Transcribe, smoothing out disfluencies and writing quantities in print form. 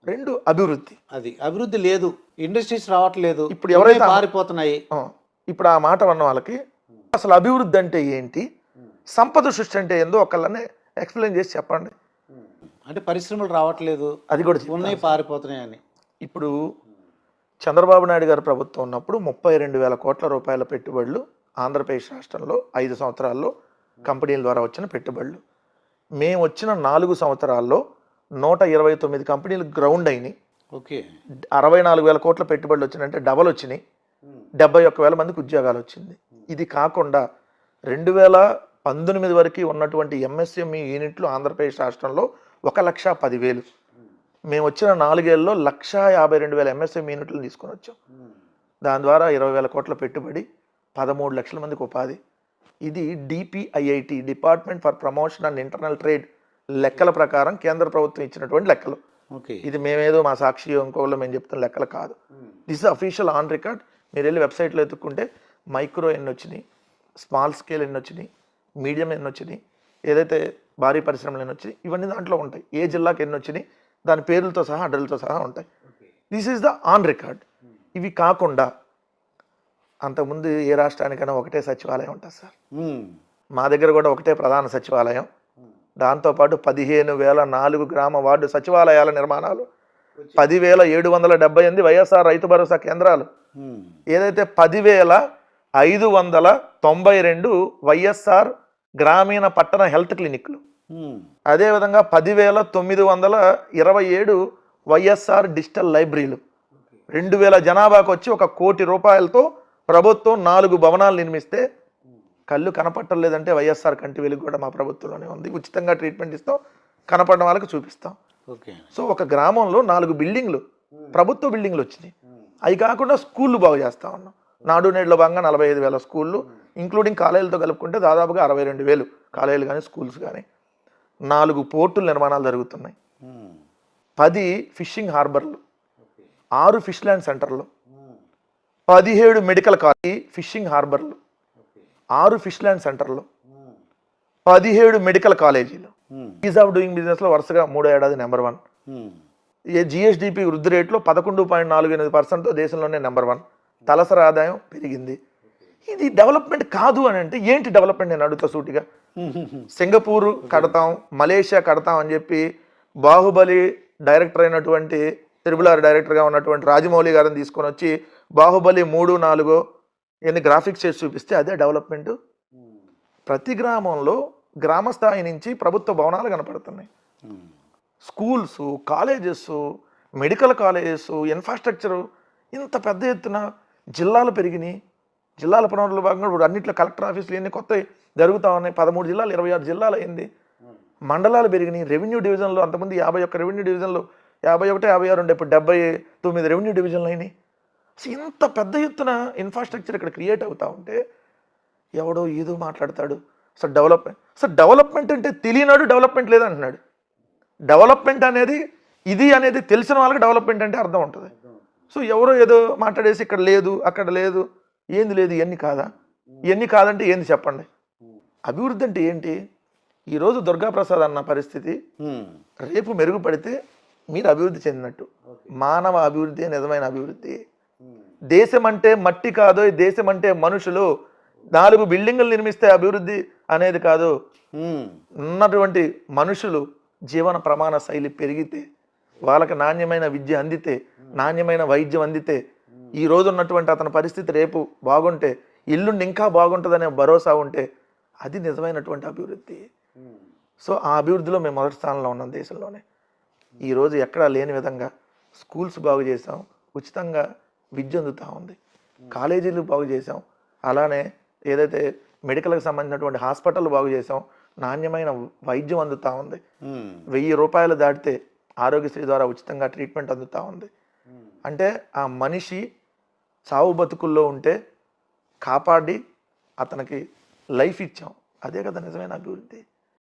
రెండు అభివృద్ధి. అది అభివృద్ధి లేదు, ఇండస్ట్రీస్ రావట్లేదు, ఇప్పుడు ఎవరైతే పారిపోతున్నాయి. ఇప్పుడు ఆ మాట ఉన్న వాళ్ళకి అసలు అభివృద్ధి అంటే ఏంటి, సంపద సృష్టి అంటే ఏందో ఒకళ్ళనే ఎక్స్ప్లెయిన్ చేసి చెప్పండి. అంటే పరిశ్రమలు రావట్లేదు, అది కూడా ఉన్నాయి, పారిపోతున్నాయి అని. ఇప్పుడు చంద్రబాబు నాయుడు గారు ప్రభుత్వం ఉన్నప్పుడు 32,000 కోట్ల రూపాయల పెట్టుబడులు ఆంధ్రప్రదేశ్ రాష్ట్రంలో 5 సంవత్సరాల్లో కంపెనీల ద్వారా వచ్చిన పెట్టుబడులు. మేము వచ్చిన 4 సంవత్సరాల్లో 129 కంపెనీలు గ్రౌండ్ అయినాయి. ఓకే, 64,000 కోట్ల పెట్టుబడులు వచ్చినాయంటే డబల్ వచ్చినాయి. 71,000 మందికి ఉద్యోగాలు వచ్చింది. ఇది కాకుండా 2019 వరకు ఉన్నటువంటి ఎంఎస్ఎంఈ యూనిట్లు ఆంధ్రప్రదేశ్ రాష్ట్రంలో 1,10,000. మేము వచ్చిన 4 ఏళ్ళలో 1,52,000 ఎంఎస్ఎంఈ యూనిట్లు తీసుకొని వచ్చాం. దాని ద్వారా 20,000 కోట్ల పెట్టుబడి, 13 లక్షల మందికి ఉపాధి. ఇది DPIIT, department for promotion and internal trade లెక్కల ప్రకారం కేంద్ర ప్రభుత్వం ఇచ్చినటువంటి లెక్కలు. ఇది మేమేదో మా సాక్షి ఇంకోళ్ళు మేము చెప్తున్న లెక్కలు కాదు. This official on record. మీరు వెళ్ళి వెబ్సైట్లో ఎత్తుక్కుంటే మైక్రో ఎన్ని వచ్చినాయి, స్మాల్ స్కేల్ ఎన్ని వచ్చినాయి, మీడియం ఎన్ని వచ్చినాయి, ఏదైతే భారీ పరిశ్రమలు ఎన్ని వచ్చినాయి, ఇవన్నీ దాంట్లో ఉంటాయి. ఏ జిల్లాకి ఎన్ని వచ్చినాయి దాని పేర్లతో సహా అడ్రస్లతో సహా ఉంటాయి. This is the on record. ఇవి కాకుండా అంతకుముందు ఏ రాష్ట్రానికైనా ఒకటే సచివాలయం ఉంటుంది సార్. మా దగ్గర కూడా ఒకటే ప్రధాన సచివాలయం. దాంతోపాటు 15,004 గ్రామ వార్డు సచివాలయాల నిర్మాణాలు, 10,778 వైఎస్ఆర్ రైతు భరోసా కేంద్రాలు, ఏదైతే 10,592 వైఎస్ఆర్ గ్రామీణ పట్టణ హెల్త్ క్లినిక్లు, అదేవిధంగా 10,927 వైఎస్ఆర్ డిజిటల్ లైబ్రరీలు, 2,000 జనాభాకు వచ్చి 1 కోటి రూపాయలతో ప్రభుత్వం 4 భవనాలు నిర్మిస్తే కళ్ళు కనపట్టలేదంటే వైఎస్ఆర్ కంటి వెలుగు కూడా మా ప్రభుత్వంలోనే ఉంది. ఉచితంగా ట్రీట్మెంట్ ఇస్తాం, కనపడిన వాళ్ళకి చూపిస్తాం. సో ఒక గ్రామంలో 4 బిల్డింగ్లు, ప్రభుత్వ బిల్డింగ్లు వచ్చినాయి. అవి కాకుండా స్కూళ్ళు బాగు చేస్తా ఉన్నాం. నాడు నేడులో భాగంగా 45,000 స్కూళ్ళు, ఇంక్లూడింగ్ కాలేజీలతో కలుపుకుంటే దాదాపుగా 62,000 కాలేజీలు కానీ స్కూల్స్ కానీ. 4 పోర్టుల నిర్మాణాలు జరుగుతున్నాయి. 10 ఫిషింగ్ హార్బర్లు, 6 ఫిష్ ల్యాండ్ సెంటర్లు, 17 మెడికల్ కాలేజీ ఫిషింగ్ హార్బర్లు, 6 ఫిష్ ల్యాండ్ సెంటర్లు, 17 మెడికల్ కాలేజీలు. ఈజ్ ఆఫ్ డూయింగ్ బిజినెస్లో వరుసగా 3వ ఏడాది నెంబర్ 1. జిఎస్డిపి వృద్ధి రేట్లో 11.48%తో దేశంలోనే నెంబర్ 1. తలసరి ఆదాయం పెరిగింది. ఇది డెవలప్మెంట్ కాదు అని అంటే ఏంటి డెవలప్మెంట్ నేను అడుగుతా సూటిగా. సింగపూర్ కడతాం, మలేషియా కడతాం అని చెప్పి బాహుబలి డైరెక్టర్ అయినటువంటి RRR డైరెక్టర్గా ఉన్నటువంటి రాజమౌళి గారిని తీసుకొని వచ్చి బాహుబలి 3, 4 ఎన్ని గ్రాఫిక్స్ చేసి చూపిస్తే అదే డెవలప్మెంట్. ప్రతి గ్రామంలో గ్రామ స్థాయి నుంచి ప్రభుత్వ భవనాలు కనపడుతున్నాయి. Schools, colleges, medical colleges, infrastructure ఇంత పెద్ద ఎత్తున జిల్లాలు పెరిగినాయి. జిల్లాల పునరుద్ధరణ భాగంగా ఇప్పుడు అన్నింటిలో కలెక్టర్ ఆఫీసులు ఇవన్నీ కొత్త జరుగుతూ ఉన్నాయి. 13 జిల్లాలు 26 జిల్లాలు అయింది. మండలాలు పెరిగినాయి. రెవెన్యూ డివిజన్లో అంతకుముందు 51 రెవెన్యూ డివిజన్లు, 51, 56 ఉండే, ఇప్పుడు 79 రెవెన్యూ డివిజన్లు అయినాయి. సో ఇంత పెద్ద ఎత్తున ఇన్ఫ్రాస్ట్రక్చర్ ఇక్కడ క్రియేట్ అవుతూ ఉంటే ఎవడో ఏదో మాట్లాడతాడు. సో డెవలప్మెంట్ అంటే తెలియనాడు డెవలప్మెంట్ లేదంటున్నాడు. డెవలప్మెంట్ అనేది ఇది అనేది తెలిసిన వాళ్ళకి డెవలప్మెంట్ అంటే అర్థం ఉంటుంది. సో ఎవరో ఏదో మాట్లాడేసి ఇక్కడ లేదు, అక్కడ లేదు, ఏంది లేదు, ఇవన్నీ కాదా? ఇవన్నీ కాదంటే ఏంది చెప్పండి. అభివృద్ధి అంటే ఏంటి? ఈరోజు దుర్గాప్రసాద్ అన్న పరిస్థితి రేపు మెరుగుపడితే మీరు అభివృద్ధి చెందినట్టు. మానవ అభివృద్ధి నిజమైన అభివృద్ధి. దేశం అంటే మట్టి కాదు, దేశం అంటే మనుషులు. 4 బిల్డింగులు నిర్మిస్తే అభివృద్ధి అనేది కాదు. ఉన్నటువంటి మనుషులు జీవన ప్రమాణ శైలి పెరిగితే, వాళ్ళకి నాణ్యమైన విద్య అందితే, నాణ్యమైన వైద్యం అందితే, ఈ రోజు ఉన్నటువంటి అతని పరిస్థితి రేపు బాగుంటే, ఇల్లుండి ఇంకా బాగుంటుందనే భరోసా ఉంటే అది నిజమైనటువంటి అభివృద్ధి. సో ఆ అభివృద్ధిలో మేము మొదటి స్థానంలో ఉన్నాం దేశంలోనే. ఈరోజు ఎక్కడా లేని విధంగా స్కూల్స్ బాగు చేసాం, ఉచితంగా విద్య అందుతూ ఉంది. కాలేజీలు బాగు చేసాం, అలానే ఏదైతే మెడికల్కి సంబంధించినటువంటి హాస్పిటల్ బాగు చేసాం, నాణ్యమైన వైద్యం అందుతూ ఉంది. 1,000 రూపాయలు దాటితే ఆరోగ్యశ్రీ ద్వారా ఉచితంగా ట్రీట్మెంట్ అందుతూ ఉంది. అంటే ఆ మనిషి సావు బతుకుల్లో ఉంటే కాపాడి అతనికి లైఫ్ ఇచ్చాం. అదే కదా నిజమైన అభివృద్ధి.